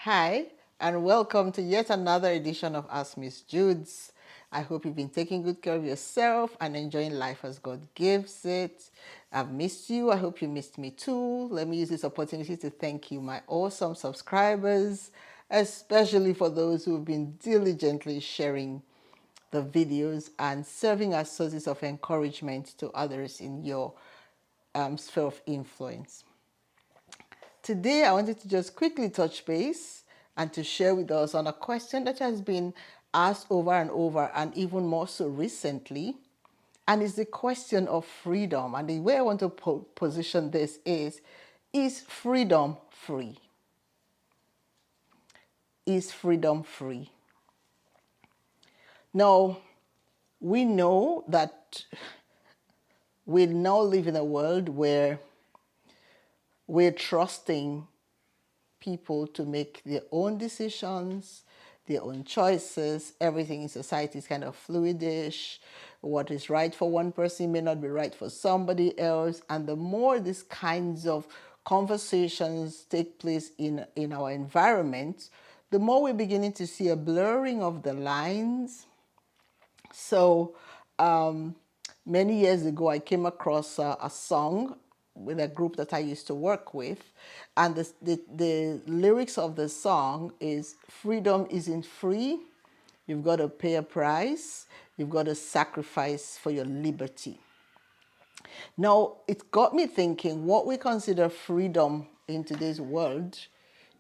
Hi, and welcome to yet another edition of Askmzjudz. I hope you've been taking good care of yourself and enjoying life as God gives it. I've missed you. I hope you missed me too. Let me use this opportunity to thank you, my awesome subscribers, especially for those who've been diligently sharing the videos and serving as sources of encouragement to others in your sphere of influence. Today, I wanted to just quickly touch base and to share with us on a question that has been asked over and even more so recently. And it's the question of freedom. And the way I want to position this is freedom free? Is freedom free? Now, we know that we now live in a world where we're trusting people to make their own decisions, their own choices. Everything in society is kind of fluidish. What is right for one person may not be right for somebody else. And the more these kinds of conversations take place in our environment, the more we're beginning to see a blurring of the lines. So many years ago, I came across a song with a group that I used to work with. And the lyrics of the song is, freedom isn't free. You've got to pay a price. You've got to sacrifice for your liberty. Now, it got me thinking, what we consider freedom in today's world,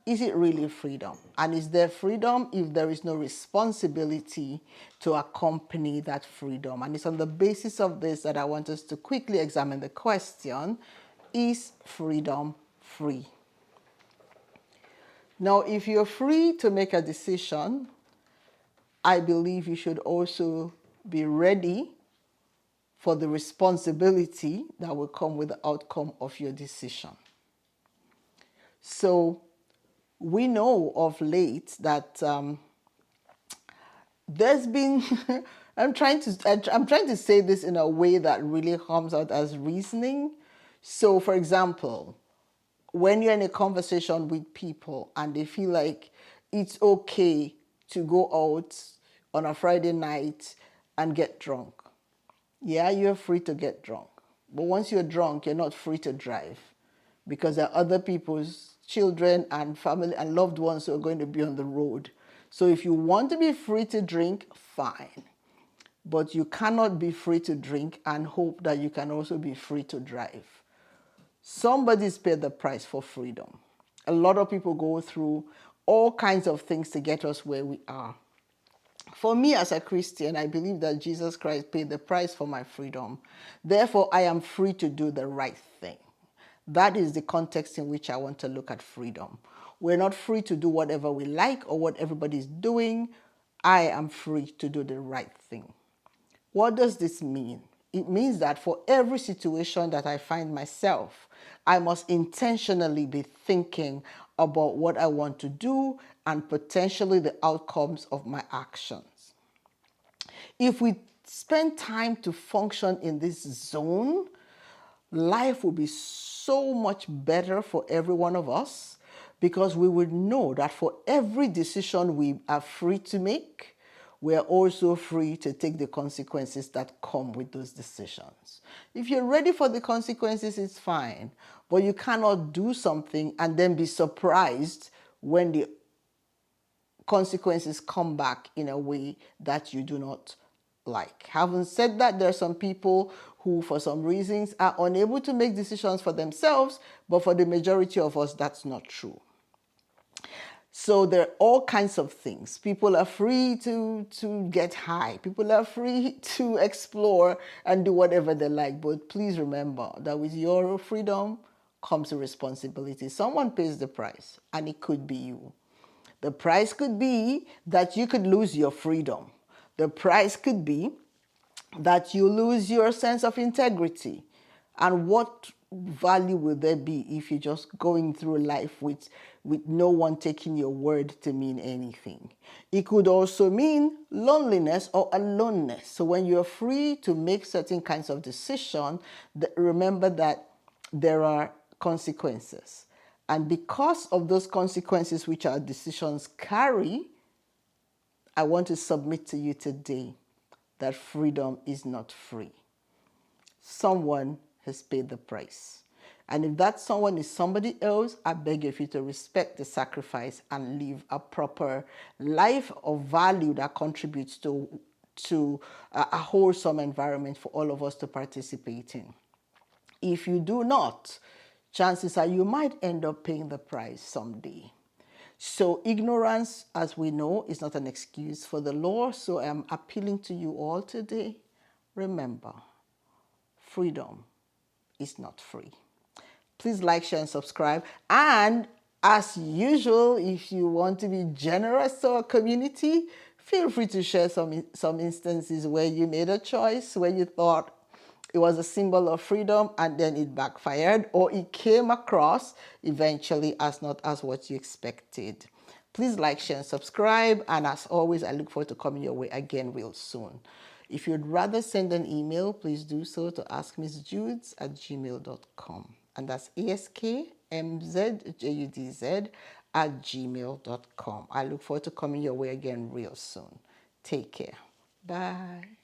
is it really freedom? And is there freedom if there is no responsibility to accompany that freedom? And it's on the basis of this that I want us to quickly examine the question, is freedom free? Now, if you're free to make a decision, I believe you should also be ready for the responsibility that will come with the outcome of your decision. So we know of late that there's been, I'm trying to say this in a way that really comes out as reasoning. So for example, when you're in a conversation with people and they feel like it's okay to go out on a Friday night and get drunk. Yeah, you're free to get drunk. But once you're drunk, you're not free to drive because there are other people's children and family and loved ones who are going to be on the road. So if you want to be free to drink, fine. But you cannot be free to drink and hope that you can also be free to drive. Somebody's paid the price for freedom. A lot of people go through all kinds of things to get us where we are. For me as a Christian, I believe that Jesus Christ paid the price for my freedom. Therefore, I am free to do the right thing. That is the context in which I want to look at freedom. We're not free to do whatever we like or what everybody's doing. I am free to do the right thing. What does this mean? It means that for every situation that I find myself, I must intentionally be thinking about what I want to do and potentially the outcomes of my actions. If we spend time to function in this zone, life will be so much better for every one of us because we would know that for every decision we are free to make, we are also free to take the consequences that come with those decisions. If you're ready for the consequences, it's fine. But you cannot do something and then be surprised when the consequences come back in a way that you do not like. Having said that, there are some people who, for some reasons, are unable to make decisions for themselves, but for the majority of us, that's not true. So there are all kinds of things. People are free to get high. People are free to explore and do whatever they like. But please remember that with your freedom comes a responsibility. Someone pays the price, and it could be you. The price could be that you could lose your freedom. The price could be that you lose your sense of integrity. And what value will there be if you're just going through life with no one taking your word to mean anything? It could also mean loneliness or aloneness. So when you're free to make certain kinds of decisions, remember that there are consequences. And because of those consequences which our decisions carry, I want to submit to you today that freedom is not free. Someone has paid the price. And if that someone is somebody else, I beg of you to respect the sacrifice and live a proper life of value that contributes to a wholesome environment for all of us to participate in. If you do not, chances are you might end up paying the price someday. So ignorance, as we know, is not an excuse for the law. So I'm appealing to you all today. Remember, freedom is not free. Please like, share, and subscribe. And as usual, if you want to be generous to our community, feel free to share some instances where you made a choice, where you thought it was a symbol of freedom and then it backfired, or it came across eventually as not as what you expected. Please like, share, and subscribe. And as always, I look forward to coming your way again real soon. If you'd rather send an email, please do so to askmzjudz@gmail.com. And that's askmzjudz@gmail.com. I look forward to coming your way again real soon. Take care. Bye.